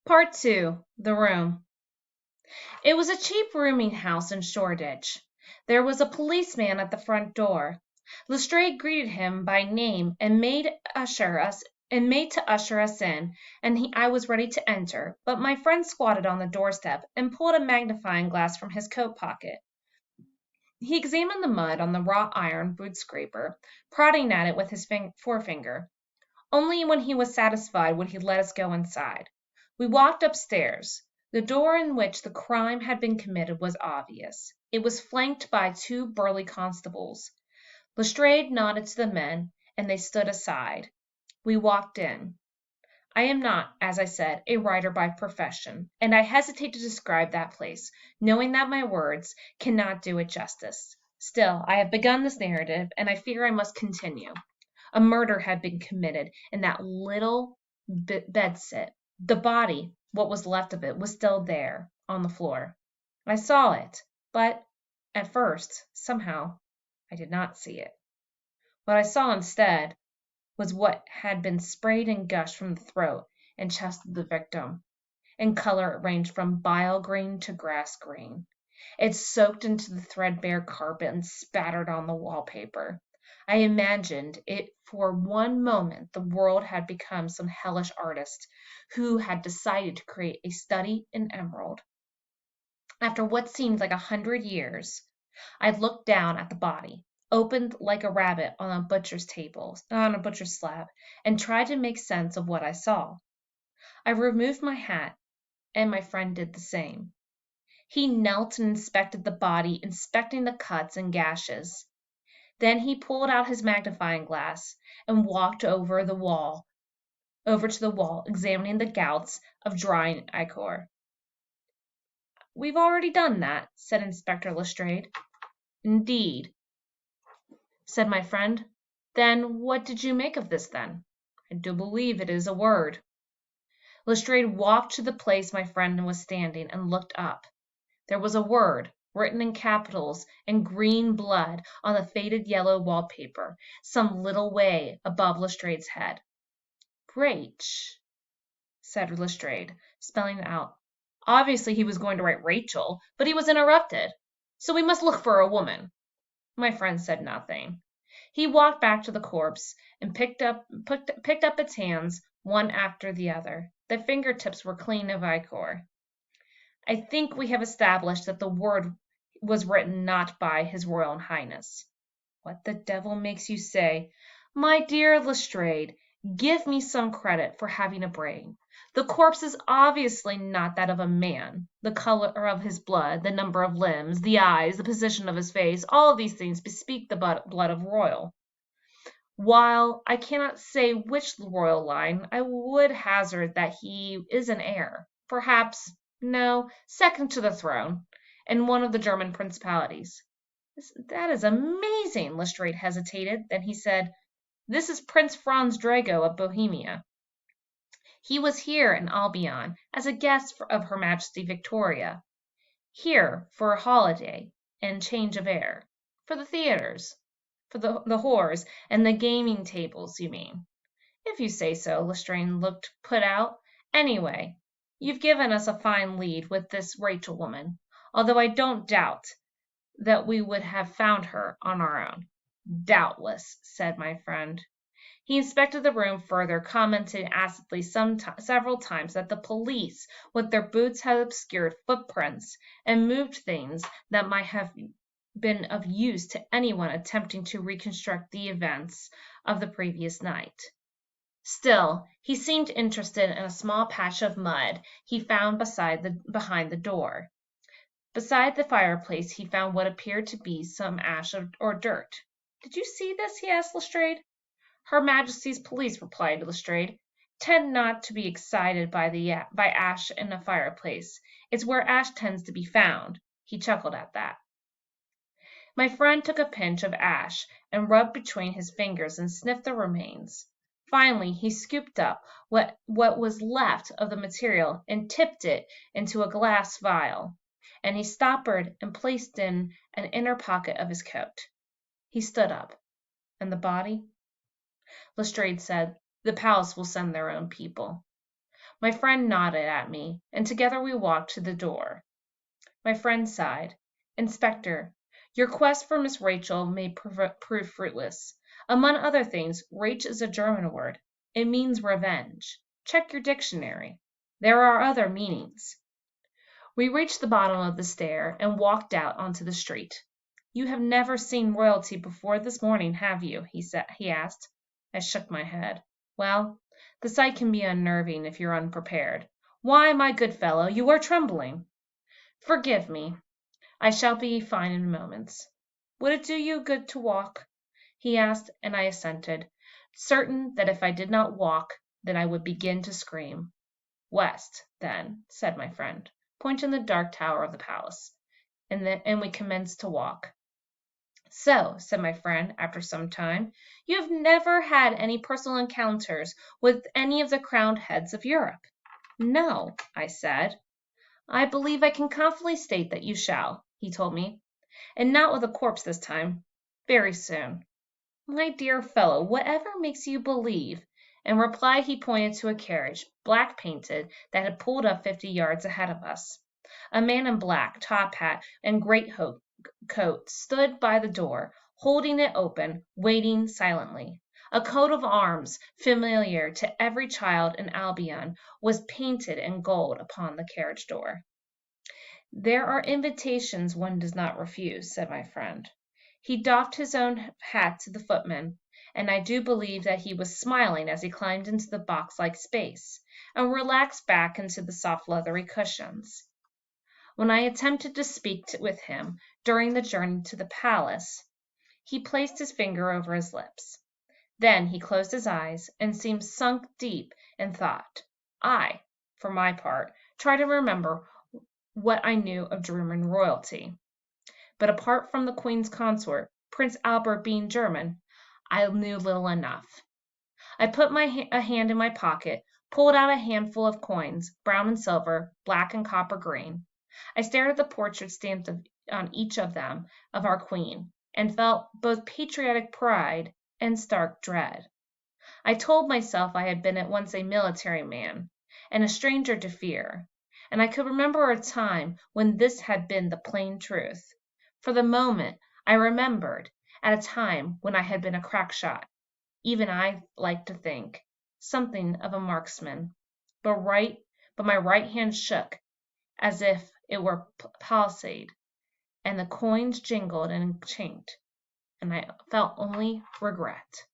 Part 2. The Room. It was a cheap rooming house in Shoreditch. There was a policeman at the front door. Lestrade greeted him by name and made to usher us in, and I was ready to enter, but my friend squatted on the doorstep and pulled a magnifying glass from his coat pocket. He examined the mud on the wrought iron boot scraper, prodding at it with his forefinger. Only when he was satisfied would he let us go inside. We walked upstairs. The door in which the crime had been committed was obvious. It was flanked by two burly constables. Lestrade nodded to the men, and they stood aside. We walked in. I am not, as I said, a writer by profession, and I hesitate to describe that place, knowing that my words cannot do it justice. Still, I have begun this narrative, and I fear I must continue. A murder had been committed in that little bedsit. The body, what was left of it, was still there, on the floor. I saw it, but, at first, somehow, I did not see it. What I saw instead was what had been sprayed and gushed from the throat and chest of the victim. In color it ranged from bile green to grass green. It soaked into the threadbare carpet and spattered on the wallpaper. I imagined it for one moment the world had become some hellish artist who had decided to create a study in emerald. After what seemed like 100 years, I looked down at the body, opened like a rabbit on a butcher's slab, and tried to make sense of what I saw. I removed my hat, and my friend did the same. He knelt and inspected the body, inspecting the cuts and gashes. Then he pulled out his magnifying glass and walked over to the wall, examining the gouts of drying ichor. "We've already done that," said Inspector Lestrade. "Indeed," said my friend. "Then what did you make of this, then? I do believe it is a word." Lestrade walked to the place my friend was standing and looked up. There was a word, written in capitals and green blood on the faded yellow wallpaper, some little way above Lestrade's head. "Rach," said Lestrade, spelling it out. Obviously he was going to write Rachel, but he was interrupted. "So we must look for a woman." My friend said nothing. He walked back to the corpse and picked up its hands, one after the other. The fingertips were clean of ichor. "I think we have established that the word was written not by His Royal Highness." "What the devil makes you say—" "My dear Lestrade, give me some credit for having a brain. The corpse is obviously not that of a man. The color of his blood, the number of limbs, the eyes, the position of his face, all of these things bespeak the blood of royal. While I cannot say which royal line, I would hazard that he is an heir, perhaps, no, second to the throne, in one of the German principalities." "That is amazing." Lestrade hesitated. Then he said, "This is Prince Franz Drago of Bohemia. He was here in Albion as a guest of Her Majesty Victoria. Here for a holiday and change of air. For the theatres. For the whores and the gaming tables, you mean?" "If you say so." Lestrade looked put out. "Anyway, you've given us a fine lead with this Rachel woman, although I don't doubt that we would have found her on our own." "Doubtless," said my friend. He inspected the room further, commenting acidly several times that the police with their boots had obscured footprints and moved things that might have been of use to anyone attempting to reconstruct the events of the previous night. Still, he seemed interested in a small patch of mud he found behind the door. Beside the fireplace he found what appeared to be some ash or dirt. "Did you see this?" he asked Lestrade. "Her Majesty's police," replied Lestrade, "tend not to be excited by ash in a fireplace. It's where ash tends to be found." He chuckled at that. My friend took a pinch of ash and rubbed between his fingers and sniffed the remains. Finally he scooped up what was left of the material and tipped it into a glass vial, and he stoppered and placed in an inner pocket of his coat. He stood up. "And the body?" Lestrade said, "The palace will send their own people." My friend nodded at me, and together we walked to the door. My friend sighed. Inspector, your quest for Miss Rachel may prove fruitless. Among other things, Rach is a German word. It means revenge. Check your dictionary. There are other meanings. We reached the bottom of the stair and walked out onto the street. You have never seen royalty before this morning, have you? He asked. I shook my head. Well, the sight can be unnerving if you're unprepared. Why, my good fellow, you are trembling. Forgive me. I shall be fine in moments. Would it do you good to walk? He asked, and I assented, certain that if I did not walk, then I would begin to scream. West, then, said my friend, pointing the dark tower of the palace, and we commenced to walk. So, said my friend, after some time, you have never had any personal encounters with any of the crowned heads of Europe? No, I said. I believe I can confidently state that you shall, he told me, and not with a corpse this time. Very soon. My dear fellow, whatever makes you believe? In reply, he pointed to a carriage, black painted, that had pulled up 50 yards ahead of us. A man in black, top hat, and greatcoat stood by the door, holding it open, waiting silently. A coat of arms, familiar to every child in Albion, was painted in gold upon the carriage door. There are invitations one does not refuse, said my friend. He doffed his own hat to the footman, and I do believe that he was smiling as he climbed into the box-like space, and relaxed back into the soft leathery cushions. When I attempted to speak with him during the journey to the palace, he placed his finger over his lips. Then he closed his eyes and seemed sunk deep in thought. I, for my part, tried to remember what I knew of German royalty. But apart from the Queen's consort, Prince Albert being German, I knew little enough. I put a hand in my pocket, pulled out a handful of coins, brown and silver, black and copper green. I stared at the portrait stamped on each of them of our Queen, and felt both patriotic pride and stark dread. I told myself I had been at once a military man, and a stranger to fear, and I could remember a time when this had been the plain truth. For the moment, I remembered, at a time when I had been a crack shot, even I like to think, something of a marksman, but my right hand shook as if it were palsied, and the coins jingled and chinked, and I felt only regret.